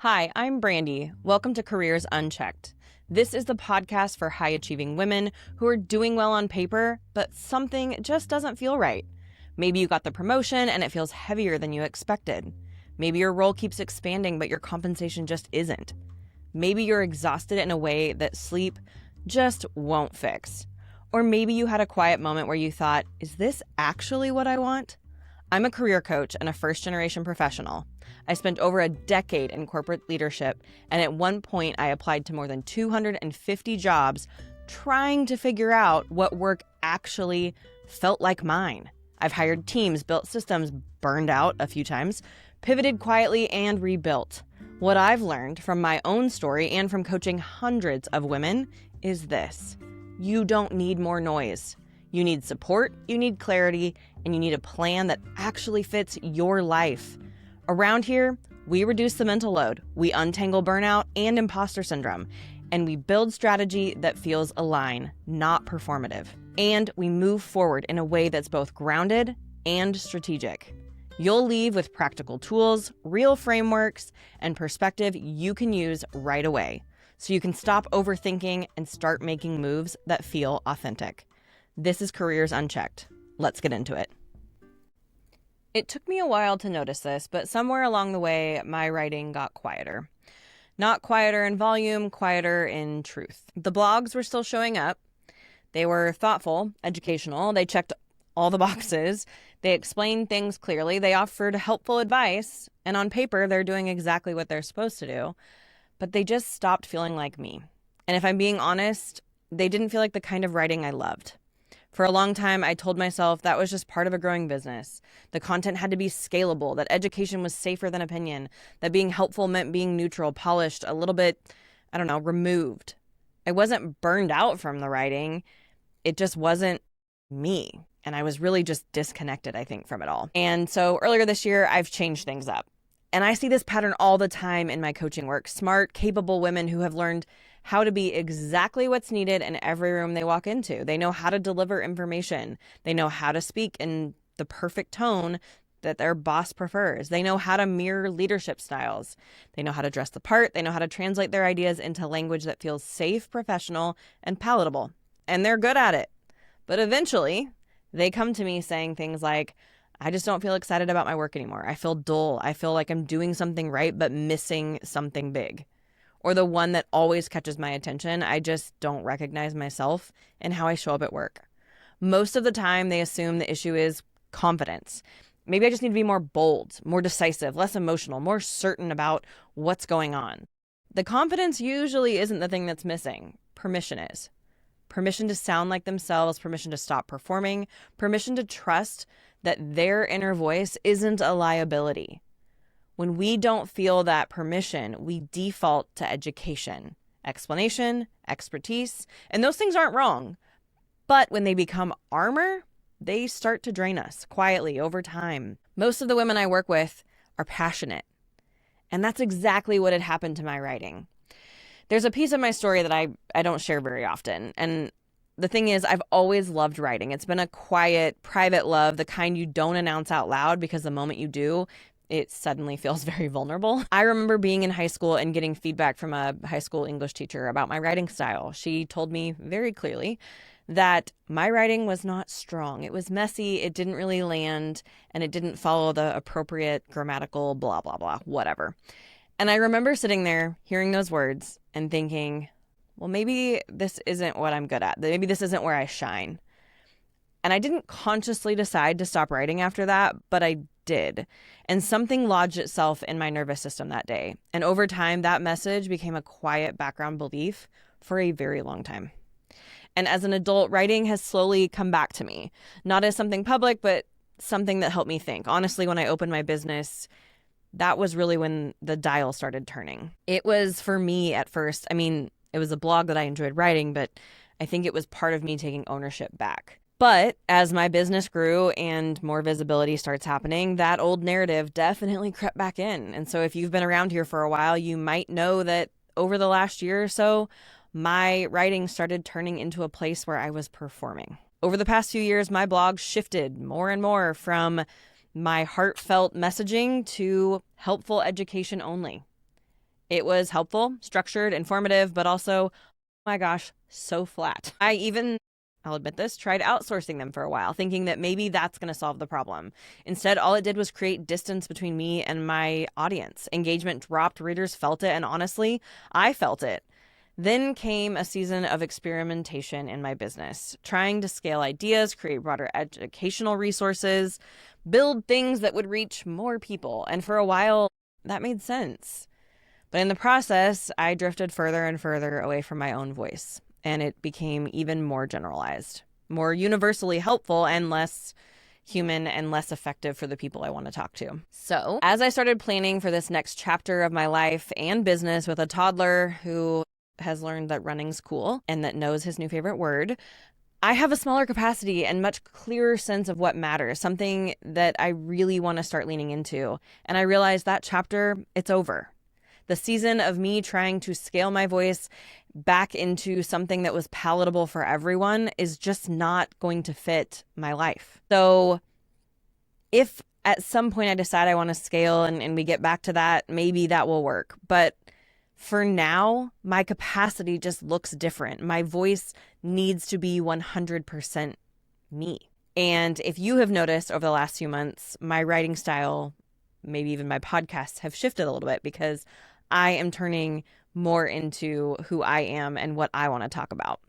Hi, I'm Brandy. Welcome to Careers Unchecked. This is the podcast for high-achieving women who are doing well on paper, but something just doesn't feel right. Maybe you got the promotion and it feels heavier than you expected. Maybe your role keeps expanding, but your compensation just isn't. Maybe you're exhausted in a way that sleep just won't fix. Or maybe you had a quiet moment where you thought, is this actually what I want? I'm a career coach and a first-generation professional. I spent over a decade in corporate leadership, and at one point I applied to more than 250 jobs trying to figure out what work actually felt like mine. I've hired teams, built systems, burned out a few times, pivoted quietly, and rebuilt. What I've learned from my own story and from coaching hundreds of women is this: you don't need more noise. You need support, you need clarity, and you need a plan that actually fits your life. Around here, we reduce the mental load, we untangle burnout and imposter syndrome, and we build strategy that feels aligned, not performative. And we move forward in a way that's both grounded and strategic. You'll leave with practical tools, real frameworks, and perspective you can use right away, so you can stop overthinking and start making moves that feel authentic. This is Careers Unchecked. Let's get into it. It took me a while to notice this, but somewhere along the way, my writing got quieter. Not quieter in volume, quieter in truth. The blogs were still showing up. They were thoughtful, educational. They checked all the boxes. They explained things clearly. They offered helpful advice. And on paper, they're doing exactly what they're supposed to do. But they just stopped feeling like me. And if I'm being honest, they didn't feel like the kind of writing I loved. For a long time, I told myself that was just part of a growing business. The content had to be scalable, that education was safer than opinion, that being helpful meant being neutral, polished, a little bit, removed. I wasn't burned out from the writing. It just wasn't me. And I was really just disconnected, I think, from it all. And so earlier this year, I've changed things up. And I see this pattern all the time in my coaching work. Smart, capable women who have learned how to be exactly what's needed in every room they walk into. They know how to deliver information. They know how to speak in the perfect tone that their boss prefers. They know how to mirror leadership styles. They know how to dress the part. They know how to translate their ideas into language that feels safe, professional, and palatable. And they're good at it. But eventually, they come to me saying things like, I just don't feel excited about my work anymore. I feel dull. I feel like I'm doing something right, but missing something big. Or the one that always catches my attention, I just don't recognize myself in how I show up at work. Most of the time, they assume the issue is confidence. Maybe I just need to be more bold, more decisive, less emotional, more certain about what's going on. The confidence usually isn't the thing that's missing. Permission is. Permission to sound like themselves, permission to stop performing, permission to trust that their inner voice isn't a liability. When we don't feel that permission, we default to education, explanation, expertise, and those things aren't wrong. But when they become armor, they start to drain us quietly over time. Most of the women I work with are passionate, and that's exactly what had happened to my writing. There's a piece of my story that I don't share very often, and the thing is, I've always loved writing. It's been a quiet, private love, the kind you don't announce out loud because the moment you do, it suddenly feels very vulnerable. I remember being in high school and getting feedback from a high school English teacher about my writing style. She told me very clearly that my writing was not strong. It was messy, it didn't really land, and it didn't follow the appropriate grammatical blah, blah, blah, whatever. And I remember sitting there hearing those words and thinking, well, maybe this isn't what I'm good at. Maybe this isn't where I shine. And I didn't consciously decide to stop writing after that, but I did. And something lodged itself in my nervous system that day. And over time, that message became a quiet background belief for a very long time. And as an adult, writing has slowly come back to me, not as something public, but something that helped me think. Honestly, when I opened my business, that was really when the dial started turning. It was for me at first. It was a blog that I enjoyed writing, but I think it was part of me taking ownership back. But as my business grew and more visibility starts happening, that old narrative definitely crept back in. And so if you've been around here for a while, you might know that over the last year or so, my writing started turning into a place where I was performing. Over the past few years, my blog shifted more and more from my heartfelt messaging to helpful education only. It was helpful, structured, informative, but also, oh my gosh, so flat. I'll admit this, tried outsourcing them for a while, thinking that maybe that's going to solve the problem. Instead, all it did was create distance between me and my audience. Engagement dropped, readers felt it, and honestly, I felt it. Then came a season of experimentation in my business, trying to scale ideas, create broader educational resources, build things that would reach more people. And for a while, that made sense. But in the process, I drifted further and further away from my own voice, and it became even more generalized, more universally helpful, and less human and less effective for the people I want to talk to. So, as I started planning for this next chapter of my life and business with a toddler who has learned that running's cool and that knows his new favorite word, I have a smaller capacity and much clearer sense of what matters, something that I really want to start leaning into. And I realized that chapter, it's over. The season of me trying to scale my voice back into something that was palatable for everyone is just not going to fit my life. So if at some point I decide I want to scale and we get back to that, maybe that will work. But for now, my capacity just looks different. My voice needs to be 100% me. And if you have noticed over the last few months, my writing style, maybe even my podcasts have shifted a little bit because I am turning more into who I am and what I want to talk about.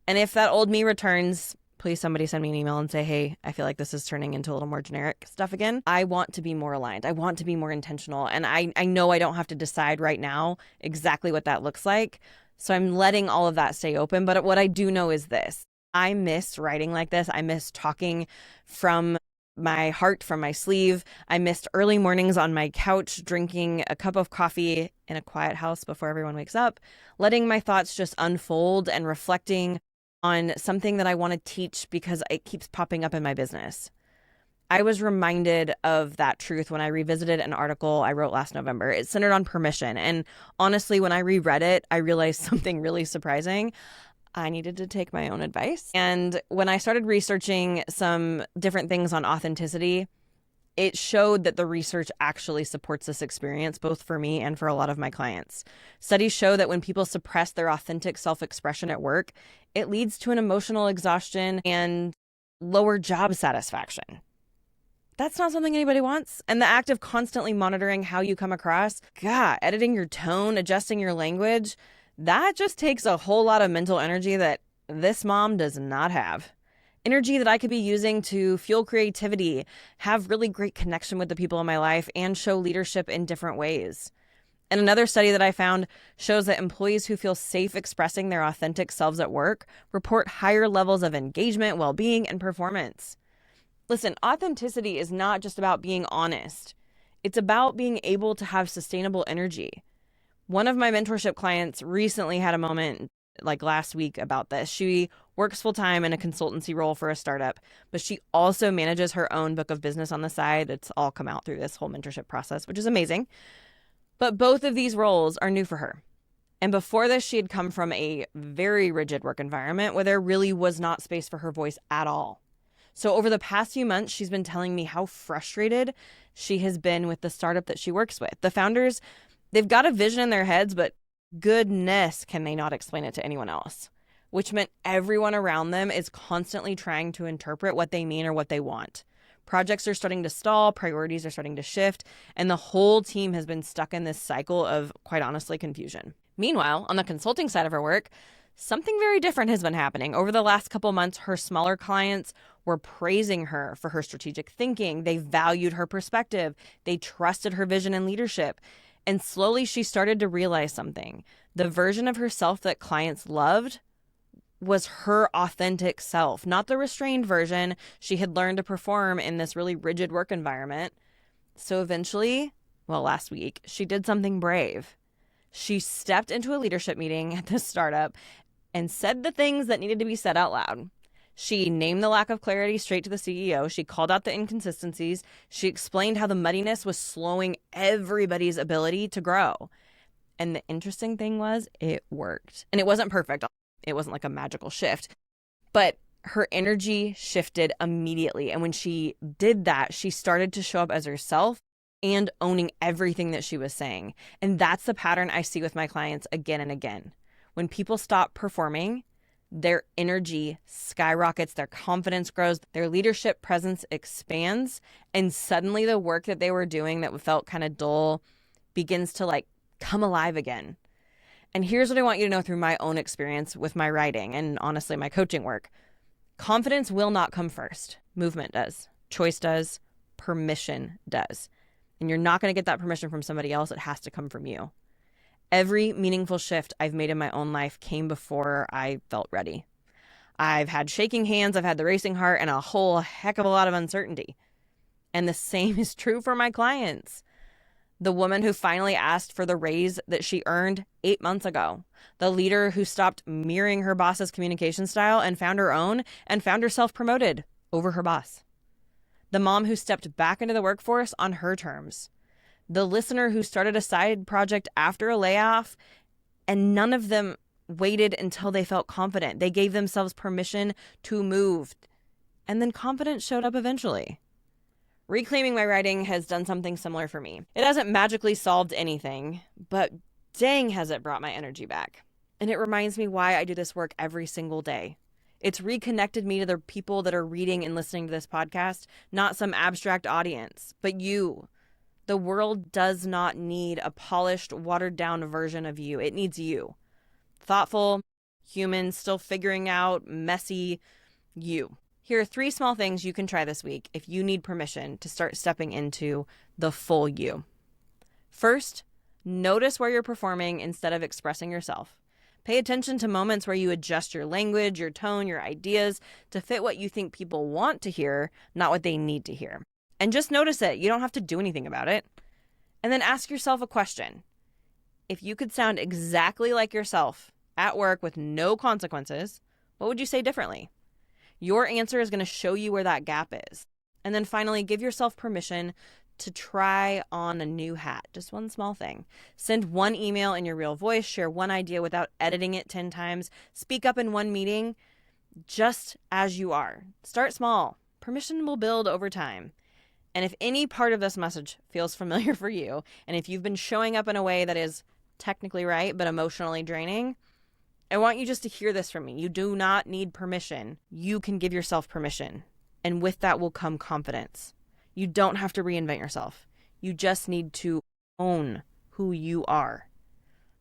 And if that old me returns, please somebody send me an email and say, hey, I feel like this is turning into a little more generic stuff again. I want to be more aligned. I want to be more intentional. And I know I don't have to decide right now exactly what that looks like. So I'm letting all of that stay open. But what I do know is this. I miss writing like this. I miss talking from my heart, from my sleeve. I missed early mornings on my couch, drinking a cup of coffee in a quiet house before everyone wakes up, letting my thoughts just unfold and reflecting on something that I want to teach because it keeps popping up in my business. I was reminded of that truth when I revisited an article I wrote last November. It centered on permission. And honestly, when I reread it, I realized something really surprising. I needed to take my own advice. And when I started researching some different things on authenticity, it showed that the research actually supports this experience, both for me and for a lot of my clients. Studies show that when people suppress their authentic self-expression at work, it leads to an emotional exhaustion and lower job satisfaction. That's not something anybody wants. And the act of constantly monitoring how you come across, editing your tone, adjusting your language, that just takes a whole lot of mental energy that this mom does not have. Energy that I could be using to fuel creativity, have really great connection with the people in my life, and show leadership in different ways. And another study that I found shows that employees who feel safe expressing their authentic selves at work report higher levels of engagement, well-being, and performance. Listen, authenticity is not just about being honest. It's about being able to have sustainable energy. One of my mentorship clients recently had a moment like last week about this. She works full-time in a consultancy role for a startup, but she also manages her own book of business on the side. It's all come out through this whole mentorship process, which is amazing. But both of these roles are new for her. And before this, she had come from a very rigid work environment where there really was not space for her voice at all. So over the past few months, she's been telling me how frustrated she has been with the startup that she works with. The founders, they've got a vision in their heads, but goodness, can they not explain it to anyone else? Which meant everyone around them is constantly trying to interpret what they mean or what they want. Projects are starting to stall, priorities are starting to shift, and the whole team has been stuck in this cycle of, quite honestly, confusion. Meanwhile, on the consulting side of her work, something very different has been happening. Over the last couple months, her smaller clients were praising her for her strategic thinking. They valued her perspective. They trusted her vision and leadership. And slowly she started to realize something. The version of herself that clients loved was her authentic self, not the restrained version she had learned to perform in this really rigid work environment. So eventually, last week, she did something brave. She stepped into a leadership meeting at this startup and said the things that needed to be said out loud. She named the lack of clarity straight to the CEO. She called out the inconsistencies. She explained how the muddiness was slowing everybody's ability to grow. And the interesting thing was, it worked. And it wasn't perfect. It wasn't like a magical shift. But her energy shifted immediately. And when she did that, she started to show up as herself. and owning everything that she was saying. And that's the pattern I see with my clients again and again. When people stop performing, their energy skyrockets, their confidence grows, their leadership presence expands, and suddenly the work that they were doing that felt kind of dull begins to come alive again. And here's what I want you to know through my own experience with my writing and honestly my coaching work. Confidence will not come first. Movement does. Choice does. Permission does. And you're not going to get that permission from somebody else. It has to come from you. Every meaningful shift I've made in my own life came before I felt ready. I've had shaking hands, I've had the racing heart, and a whole heck of a lot of uncertainty. And the same is true for my clients. The woman who finally asked for the raise that she earned 8 months ago. The leader who stopped mirroring her boss's communication style and found her own and found herself promoted over her boss. The mom who stepped back into the workforce on her terms. The listener who started a side project after a layoff, and none of them waited until they felt confident. They gave themselves permission to move, and then confidence showed up eventually. Reclaiming my writing has done something similar for me. It hasn't magically solved anything, but dang has it brought my energy back. And it reminds me why I do this work every single day. It's reconnected me to the people that are reading and listening to this podcast, not some abstract audience, but you. The world does not need a polished, watered-down version of you. It needs you. Thoughtful, human, still figuring out, messy, you. Here are 3 small things you can try this week if you need permission to start stepping into the full you. First, notice where you're performing instead of expressing yourself. Pay attention to moments where you adjust your language, your tone, your ideas to fit what you think people want to hear, not what they need to hear. And just notice it. You don't have to do anything about it. And then ask yourself a question. If you could sound exactly like yourself at work with no consequences, what would you say differently? Your answer is going to show you where that gap is. And then finally, give yourself permission to try on a new hat. Just one small thing. Send one email in your real voice, share one idea without editing it 10 times, speak up in one meeting, just as you are. Start small. Permission will build over time. And if any part of this message feels familiar for you, and if you've been showing up in a way that is technically right, but emotionally draining, I want you just to hear this from me. You do not need permission. You can give yourself permission. And with that will come confidence. You don't have to reinvent yourself. You just need to own who you are.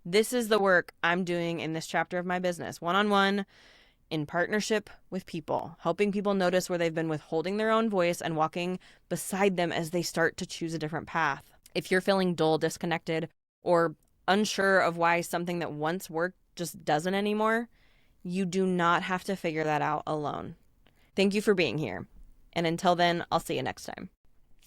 This is the work I'm doing in this chapter of my business, one-on-one, in partnership with people, helping people notice where they've been withholding their own voice and walking beside them as they start to choose a different path. If you're feeling dull, disconnected, or unsure of why something that once worked just doesn't anymore, you do not have to figure that out alone. Thank you for being here. And until then, I'll see you next time.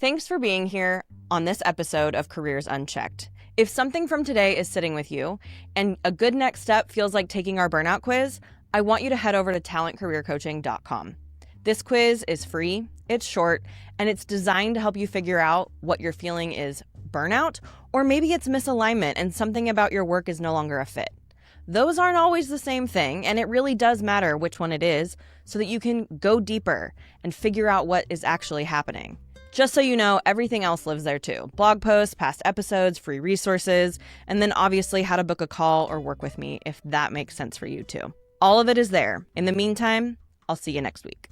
Thanks for being here on this episode of Careers Unchecked. If something from today is sitting with you and a good next step feels like taking our burnout quiz, I want you to head over to talentcareercoaching.com. This quiz is free, it's short, and it's designed to help you figure out what you're feeling is burnout, or maybe it's misalignment and something about your work is no longer a fit. Those aren't always the same thing, and it really does matter which one it is so that you can go deeper and figure out what is actually happening. Just so you know, everything else lives there too. Blog posts, past episodes, free resources, and then obviously how to book a call or work with me if that makes sense for you too. All of it is there. In the meantime, I'll see you next week.